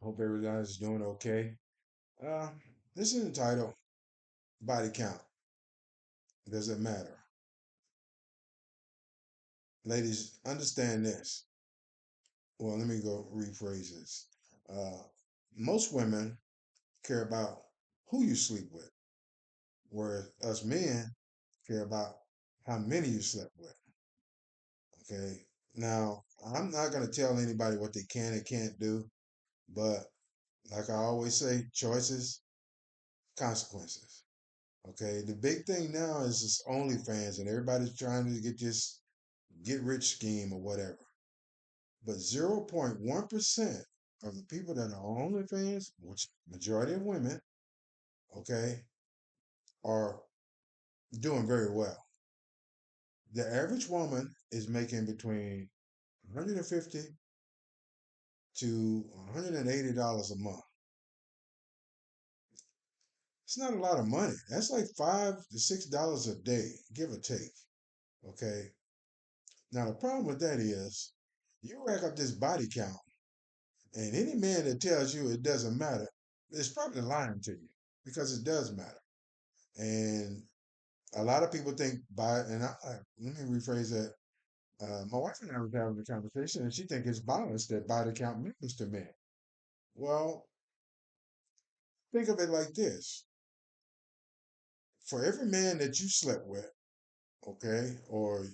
Hope everybody's doing okay. Uh, this is entitled Body Count. Does it matter? Ladies, understand this. Well, let me go rephrase this. Uh, Most women care about who you sleep with, whereas us men care about how many you slept with. Okay. Now, I'm not going to tell anybody what they can and can't do, but like I always say, choices, consequences. Okay, the big thing now is this OnlyFans, and everybody's trying to get this get rich scheme or whatever. But 0.1% of the people that are on OnlyFans, which majority of women, okay, are doing very well. The average woman is making between 150 to $180 a month. It's not a lot of money. That's like $5 to $6 a day, give or take. Okay. Now the problem with that is you rack up this body count. And any man that tells you it doesn't matter is probably lying to you because it does matter. And a lot of people think let me rephrase that. My wife and I was having a conversation, and she thinks it's biased that body count matters to men. Well, think of it like this: for every man that you slept with, okay, or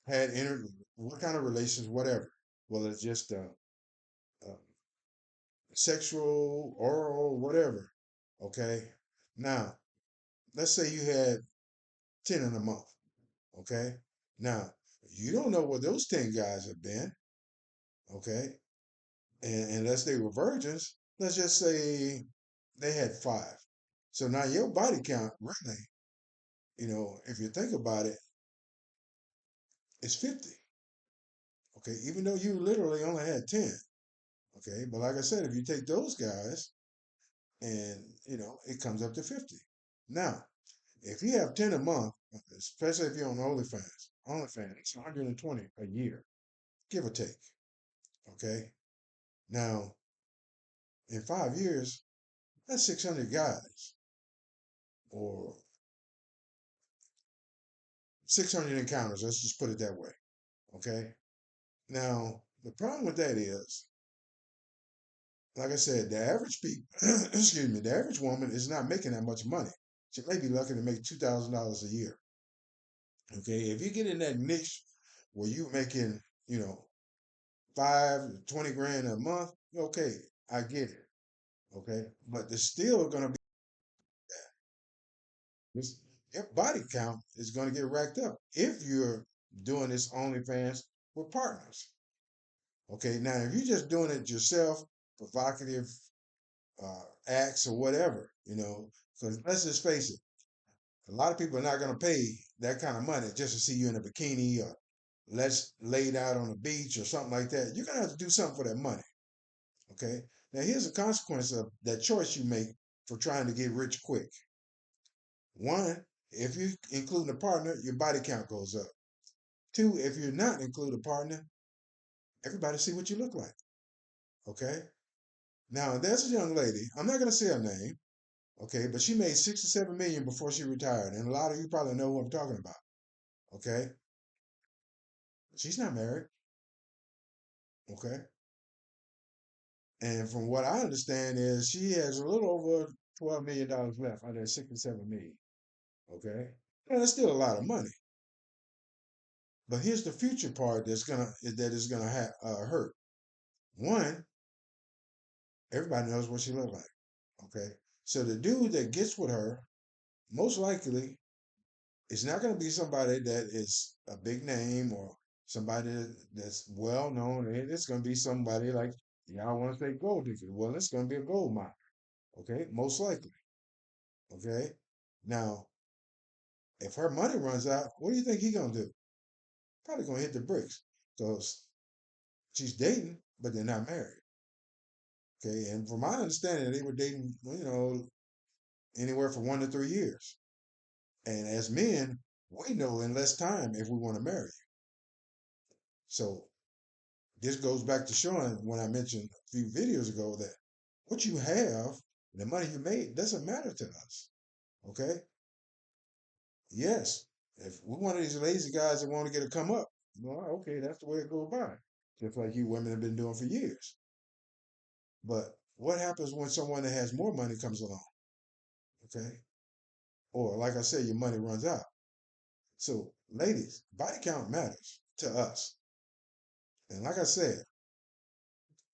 had what kind of relations, whatever, whether it's just a sexual, oral, whatever, okay. Now, let's say you had 10 in a month. Okay. Now, you don't know what those 10 guys have been. Okay. And unless they were virgins, let's just say they had five. So now your body count, really, if you think about it, is 50. Okay. Even though you literally only had 10. Okay. But like I said, if you take those guys and, it comes up to 50. Now, if you have 10 a month, especially if you're on OnlyFans, it's 120 a year, give or take. Okay. Now, in 5 years, that's 600 guys or 600 encounters. Let's just put it that way. Okay. Now, the problem with that is, like I said, the average people, excuse me, the average woman is not making that much money. She may be lucky to make $2,000 a year. Okay. If you get in that niche where you're making, you know, 5 to 20 grand a month, okay, I get it. Okay. But there's still going to be this, your body count is going to get racked up if you're doing this OnlyFans with partners. Okay, now if you're just doing it yourself, provocative acts or whatever, because let's just face it, a lot of people are not going to pay that kind of money just to see you in a bikini or let's laid out on the beach or something like that. You're going to have to do something for that money. Okay, now here's the consequence of that choice you make for trying to get rich quick. One, if you include a partner, your body count goes up. Two, if you're not include a partner, everybody see what you look like. Okay. Now there's a young lady. I'm not gonna say her name. Okay, but she made 6 or 7 million before she retired, and a lot of you probably know who I'm talking about. Okay. She's not married. Okay. And from what I understand is she has a little over $12 million left out of 6 or 7 million. Okay. Now that's still a lot of money. But here's the future part that is gonna hurt. One, everybody knows what she looked like. Okay. So the dude that gets with her, most likely, is not going to be somebody that is a big name or somebody that's well known. It's going to be somebody like, y'all want to say gold digger. Well, it's going to be a gold mine. Okay. Most likely. Okay. Now, if her money runs out, what do you think he going to do? Probably going to hit the bricks because she's dating, but they're not married. Okay. And from my understanding, they were dating, anywhere from 1 to 3 years. And as men, we know in less time if we want to marry. So this goes back to showing when I mentioned a few videos ago that what you have, the money you made, doesn't matter to us. Okay? Yes. If we're one of these lazy guys that want to get a come up, well, okay, that's the way it goes by. Just like you women have been doing for years. But what happens when someone that has more money comes along? Okay? Or like I said, your money runs out. So, ladies, body count matters to us. And like I said,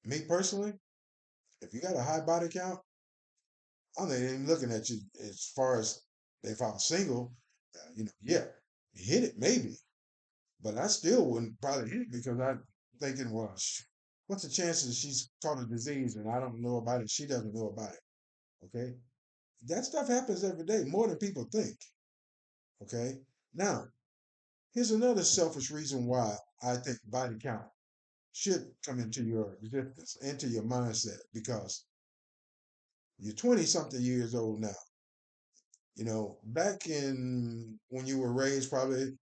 me personally, if you got a high body count, I'm not even looking at you as far as if I'm single. Yeah, hit it maybe, but I still wouldn't probably hit it because I'm thinking, well, what's the chances she's caught a disease and I don't know about it? She doesn't know about it. Okay, that stuff happens every day, more than people think. Okay, now here's another selfish reason why I think body count should come into your existence, into your mindset, because you're 20 something years old now. Back in when you were raised, probably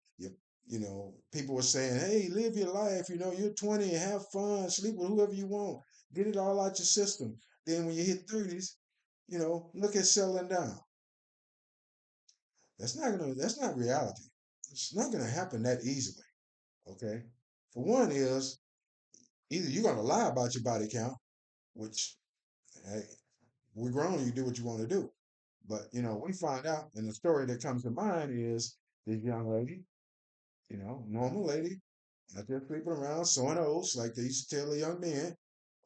people were saying, "Hey, live your life. You're 20, have fun, sleep with whoever you want, get it all out your system." Then when you hit 30s, look at settling down. That's not reality. It's not gonna happen that easily. Okay. For one is either you're gonna lie about your body count, which hey, we're grown, you do what you want to do. But we find out, and the story that comes to mind is this young lady, normal lady, out there sleeping around, sowing oats like they used to tell the young men.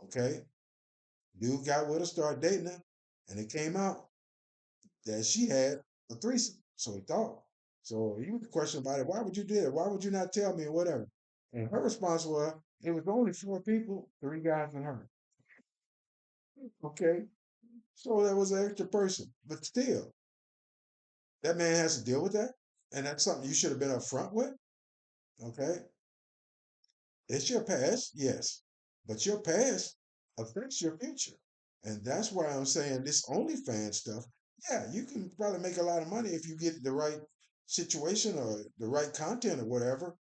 Okay, dude got with her, started dating her, and it came out that she had a threesome. So he thought. So he was questioned about it. Why would you do that? Why would you not tell me or whatever? And her response was, it was only four people, three guys and her. Okay, so that was an extra person, but still, that man has to deal with that, and that's something you should have been upfront with. Okay, it's your past, yes, but your past affects your future. And that's why I'm saying this OnlyFans stuff, yeah, you can probably make a lot of money if you get the right situation or the right content or whatever.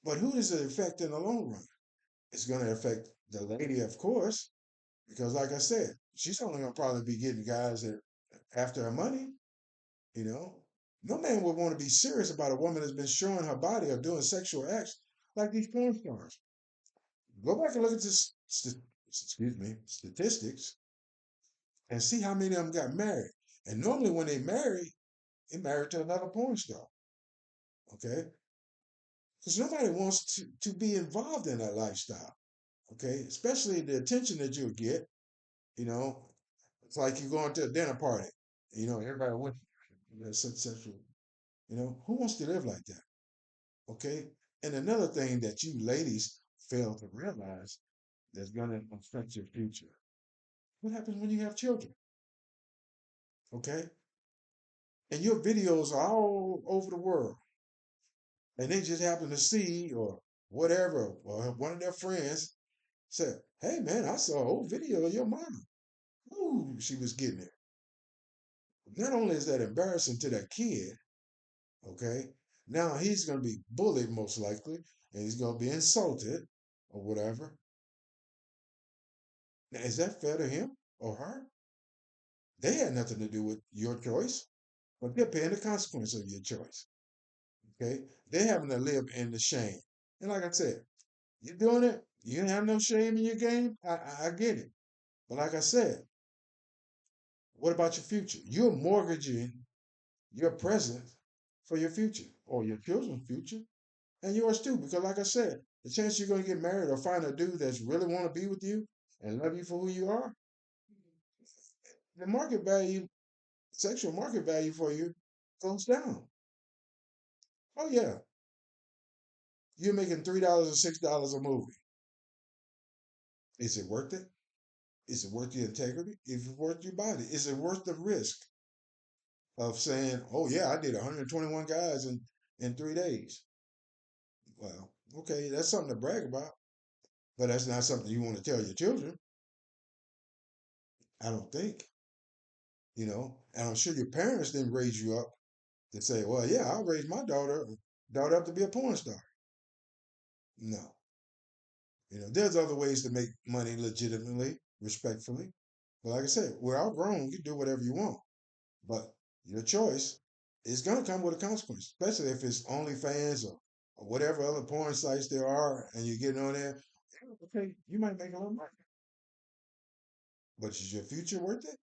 But who does it affect in the long run? It's going to affect the lady, of course, because like I said, she's only going to probably be getting guys that after her money, you know. No man would want to be serious about a woman that's been showing her body or doing sexual acts like these porn stars. Go back and look at this, excuse me, statistics and see how many of them got married. And normally when they married to another porn star. Okay? Because nobody wants to be involved in that lifestyle. Okay? Especially the attention that you'll get. You know, it's like you going to a dinner party. Everybody with you. That's successful. Who wants to live like that? Okay? And another thing that you ladies fail to realize that's going to affect your future. What happens when you have children? Okay? And your videos are all over the world. And they just happen to see or whatever, or one of their friends said, "Hey man, I saw an old video of your mama. Ooh, she was getting it." Not only is that embarrassing to that kid, okay, now he's going to be bullied most likely, and he's going to be insulted or whatever. Now, is that fair to him or her? They had nothing to do with your choice, but they're paying the consequence of your choice. Okay, they're having to live in the shame. And like I said, you're doing it. You have no shame in your game. I get it. But like I said, what about your future? You're mortgaging your present for your future or your children's future and yours too. Because like I said, the chance you're going to get married or find a dude that's really want to be with you and love you for who you are, the market value, sexual market value for you goes down. Oh yeah, you're making $3 or $6 a movie. Is it worth it? Is it worth the integrity? Is it worth your body? Is it worth the risk of saying, "Oh yeah, I did 121 guys in 3 days"? Well, okay, that's something to brag about, but that's not something you want to tell your children. I don't think, and I'm sure your parents didn't raise you up to say, "Well, yeah, I'll raise my daughter up to be a porn star." No, There's other ways to make money legitimately, respectfully. But like I said, we're all grown. You can do whatever you want. But your choice is going to come with a consequence, especially if it's OnlyFans or whatever other porn sites there are, and you're getting on there. Okay, you might make a little money, but is your future worth it?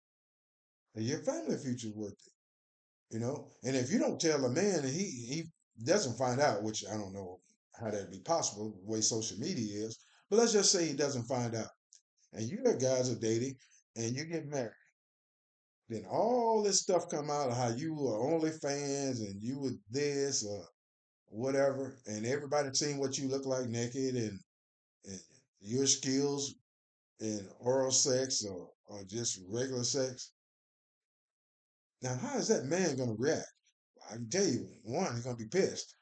Is your family future worth it? And if you don't tell a man and he doesn't find out, which I don't know how that'd be possible, the way social media is, but let's just say he doesn't find out, and you guys are dating, and you get married. Then all this stuff come out of how you were OnlyFans and you were this or whatever, and everybody seen what you look like naked and your skills in oral sex or just regular sex. Now, how is that man going to react? I can tell you, one, he's going to be pissed.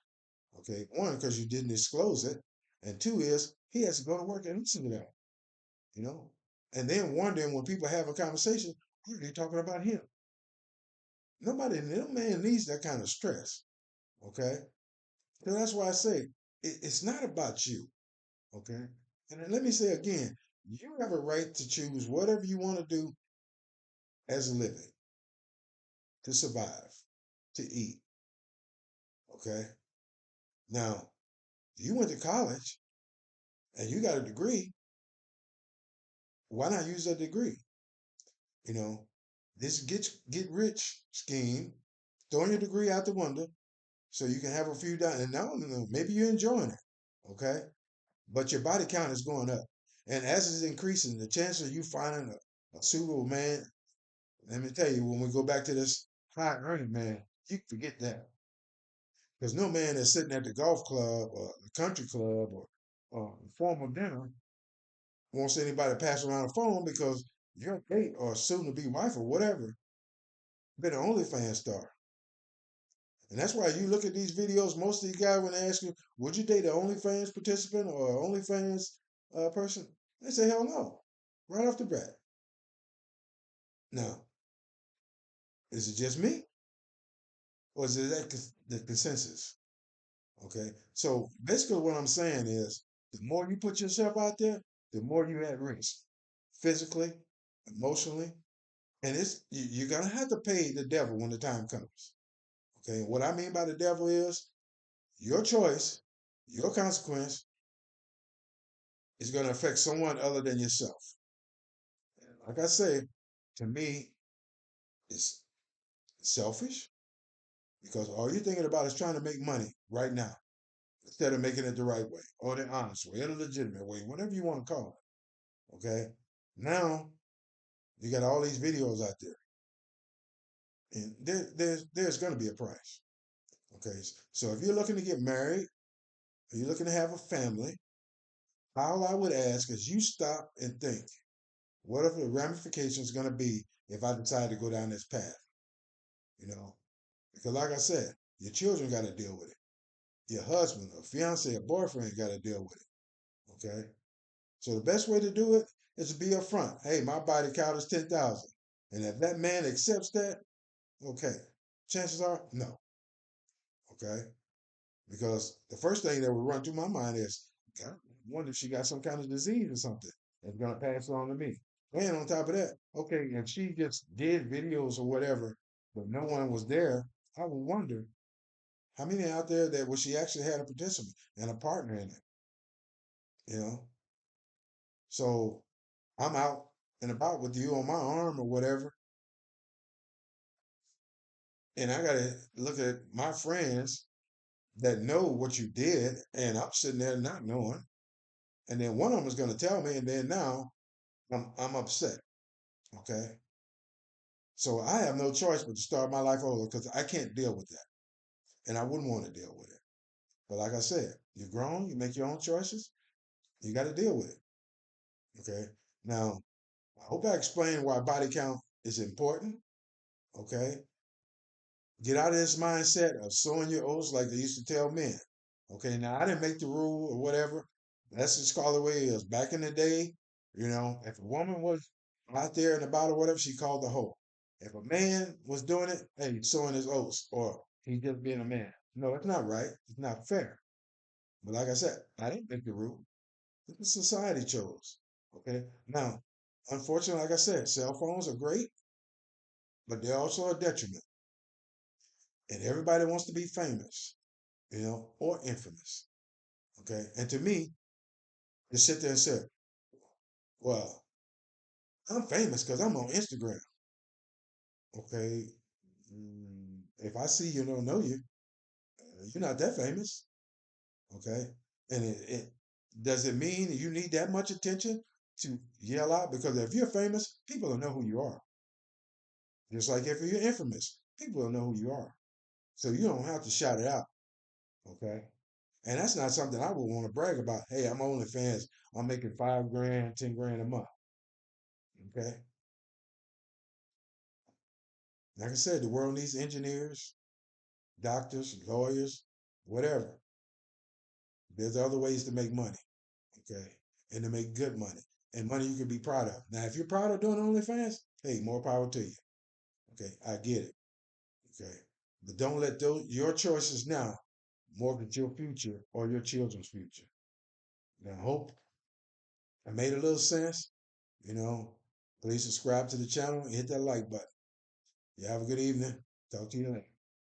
Okay, one, because you didn't disclose it, and two is he has to go to work and listen to that. You know, and then wondering when people have a conversation, are they talking about him? Nobody, no man needs that kind of stress. Okay, so that's why I say it's not about you. Okay, and then let me say again, you have a right to choose whatever you want to do as a living, to survive, to eat. Okay, now you went to college and you got a degree. Why not use that degree? You know, this get rich scheme, throwing your degree out the window so you can have a few dollars. And no, maybe you're enjoying it. Okay, but your body count is going up. And as it's increasing, the chance of you finding a suitable man, let me tell you, when we go back to this high earning man, you can forget that. Because no man is sitting at the golf club or the country club or formal dinner wants anybody to pass around a phone because your date or soon to be wife or whatever been an OnlyFans star. And that's why you look at these videos, most of these guys, when they ask you, would you date an OnlyFans participant or an OnlyFans person? They say, hell no, right off the bat. Now, is it just me? Or is it the consensus? Okay. So basically, what I'm saying is the more you put yourself out there, the more you're at risk physically, emotionally. And you're going to have to pay the devil when the time comes. Okay. What I mean by the devil is your choice, your consequence is going to affect someone other than yourself. And like I say, to me, it's selfish because all you're thinking about is trying to make money right now instead of making it the right way or the honest way or the legitimate way, whatever you want to call it. Okay. Now you got all these videos out there, and there's going to be a price. Okay. So if you're looking to get married, or you're looking to have a family, all I would ask is you stop and think, what are the ramifications going to be if I decide to go down this path? You know, because like I said, your children got to deal with it. Your husband or fiance or boyfriend got to deal with it. Okay. So the best way to do it is to be upfront. Hey, my body count is 10,000. And if that man accepts that, okay. Chances are, no. Okay. Because the first thing that would run through my mind is, God, I wonder if she got some kind of disease or something that's going to pass on to me. And on top of that, okay, if she just did videos or whatever, but no one was there, I would wonder how many out there that where she actually had a participant and a partner in it, you know? So I'm out and about with you on my arm or whatever, and I gotta look at my friends that know what you did, and I'm sitting there not knowing, and then one of them is gonna tell me, and then now I'm upset. Okay, so I have no choice but to start my life over because I can't deal with that, and I wouldn't want to deal with it. But like I said, you're grown, you make your own choices, you got to deal with it. Okay, now I hope I explained why body count is important. Okay, get out of this mindset of sowing your oats like they used to tell men. Okay, now I didn't make the rule or whatever. That's just call it the way it is. Back in the day, if a woman was out there and about or whatever, she called the hoe. If a man was doing it, hey, he's sowing his oats or he's just being a man. No, it's not right. It's not fair. But like I said, I didn't make the rule. The society chose. Okay. Now, unfortunately, like I said, cell phones are great, but they're also a detriment. And everybody wants to be famous, or infamous. Okay. And to me, to sit there and say, well, I'm famous because I'm on Instagram. Okay. If I see you and don't know you, you're not that famous. Okay. And it does it mean that you need that much attention to yell out? Because if you're famous, people will know who you are. Just like if you're infamous, people will know who you are. So you don't have to shout it out. Okay. And that's not something I would want to brag about. Hey, I'm OnlyFans. I'm making 5 grand, 10 grand a month. Okay. Like I said, the world needs engineers, doctors, lawyers, whatever. There's other ways to make money. Okay. And to make good money. And money you can be proud of. Now, if you're proud of doing OnlyFans, hey, more power to you. Okay. I get it. Okay. But don't let your choices now mortgage your future or your children's future. Now, I hope I made a little sense. You know, please subscribe to the channel and hit that like button. You have a good evening. Talk to you later.